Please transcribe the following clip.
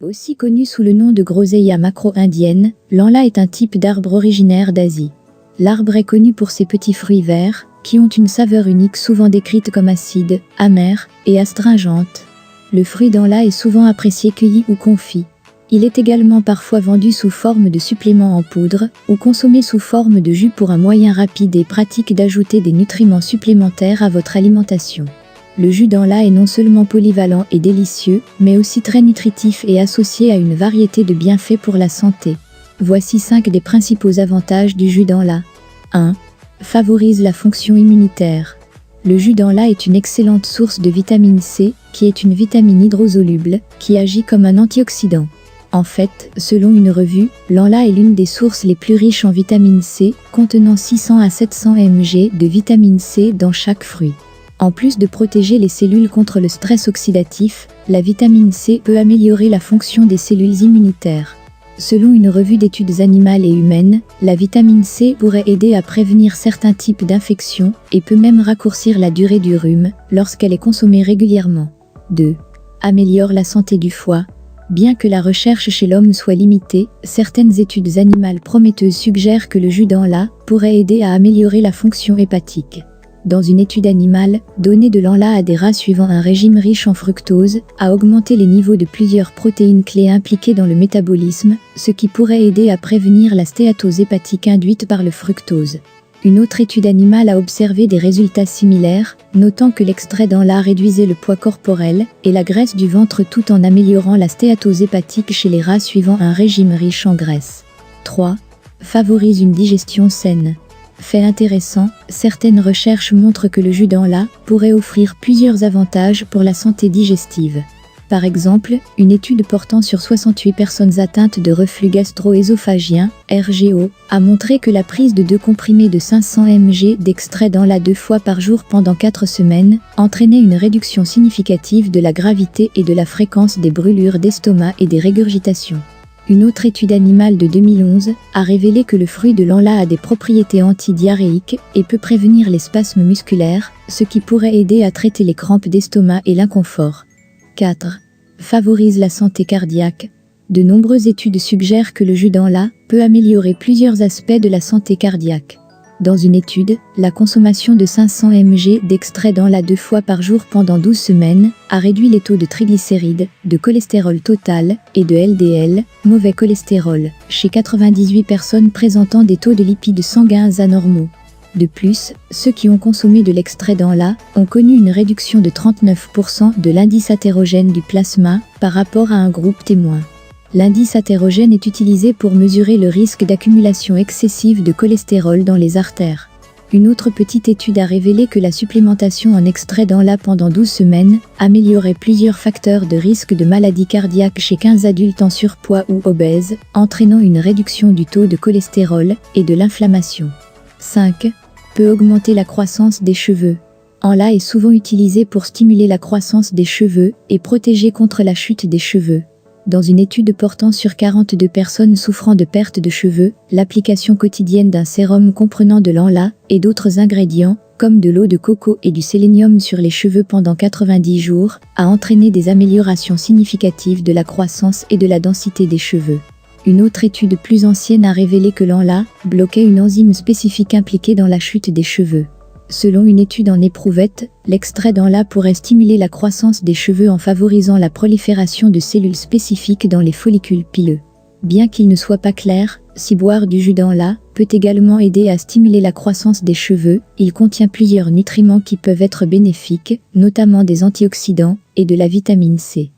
Aussi connu sous le nom de groseille macro-indienne, l'anla est un type d'arbre originaire d'Asie. L'arbre est connu pour ses petits fruits verts, qui ont une saveur unique souvent décrite comme acide, amère et astringente. Le fruit d'anla est souvent apprécié cueilli ou confit. Il est également parfois vendu sous forme de supplément en poudre ou consommé sous forme de jus pour un moyen rapide et pratique d'ajouter des nutriments supplémentaires à votre alimentation. Le jus d'anla est non seulement polyvalent et délicieux, mais aussi très nutritif et associé à une variété de bienfaits pour la santé. Voici 5 des principaux avantages du jus d'anla. 1. Favorise la fonction immunitaire. Le jus d'anla est une excellente source de vitamine C, qui est une vitamine hydrosoluble, qui agit comme un antioxydant. En fait, selon une revue, l'anla est l'une des sources les plus riches en vitamine C, contenant 600 à 700 mg de vitamine C dans chaque fruit. En plus de protéger les cellules contre le stress oxydatif, la vitamine C peut améliorer la fonction des cellules immunitaires. Selon une revue d'études animales et humaines, la vitamine C pourrait aider à prévenir certains types d'infections et peut même raccourcir la durée du rhume lorsqu'elle est consommée régulièrement. 2. Améliore la santé du foie. Bien que la recherche chez l'homme soit limitée, certaines études animales prometteuses suggèrent que le jus d'anla pourrait aider à améliorer la fonction hépatique. Dans une étude animale, donner de l'anla à des rats suivant un régime riche en fructose a augmenté les niveaux de plusieurs protéines clés impliquées dans le métabolisme, ce qui pourrait aider à prévenir la stéatose hépatique induite par le fructose. Une autre étude animale a observé des résultats similaires, notant que l'extrait d'anla réduisait le poids corporel et la graisse du ventre tout en améliorant la stéatose hépatique chez les rats suivant un régime riche en graisse. 3. Favorise une digestion saine. Fait intéressant, certaines recherches montrent que le jus d'anla pourrait offrir plusieurs avantages pour la santé digestive. Par exemple, une étude portant sur 68 personnes atteintes de reflux gastro-œsophagien, RGO, a montré que la prise de 2 comprimés de 500 mg d'extrait d'anla 2 fois par jour pendant 4 semaines entraînait une réduction significative de la gravité et de la fréquence des brûlures d'estomac et des régurgitations. Une autre étude animale de 2011 a révélé que le fruit de l'anla a des propriétés antidiarrhéiques et peut prévenir les spasmes musculaires, ce qui pourrait aider à traiter les crampes d'estomac et l'inconfort. 4. Favorise la santé cardiaque. De nombreuses études suggèrent que le jus d'anla peut améliorer plusieurs aspects de la santé cardiaque. Dans une étude, la consommation de 500 mg d'extrait d'anla 2 fois par jour pendant 12 semaines a réduit les taux de triglycérides, de cholestérol total et de LDL, mauvais cholestérol, chez 98 personnes présentant des taux de lipides sanguins anormaux. De plus, ceux qui ont consommé de l'extrait d'anla ont connu une réduction de 39% de l'indice athérogène du plasma par rapport à un groupe témoin. L'indice athérogène est utilisé pour mesurer le risque d'accumulation excessive de cholestérol dans les artères. Une autre petite étude a révélé que la supplémentation en extrait d'anla pendant 12 semaines améliorait plusieurs facteurs de risque de maladie cardiaque chez 15 adultes en surpoids ou obèses, entraînant une réduction du taux de cholestérol et de l'inflammation. 5. Peut augmenter la croissance des cheveux. Anla est souvent utilisé pour stimuler la croissance des cheveux et protéger contre la chute des cheveux. Dans une étude portant sur 42 personnes souffrant de perte de cheveux, l'application quotidienne d'un sérum comprenant de l'anla et d'autres ingrédients, comme de l'eau de coco et du sélénium sur les cheveux pendant 90 jours, a entraîné des améliorations significatives de la croissance et de la densité des cheveux. Une autre étude plus ancienne a révélé que l'anla bloquait une enzyme spécifique impliquée dans la chute des cheveux. Selon une étude en éprouvette, l'extrait d'anla pourrait stimuler la croissance des cheveux en favorisant la prolifération de cellules spécifiques dans les follicules pileux. Bien qu'il ne soit pas clair, si boire du jus d'anla peut également aider à stimuler la croissance des cheveux, il contient plusieurs nutriments qui peuvent être bénéfiques, notamment des antioxydants et de la vitamine C.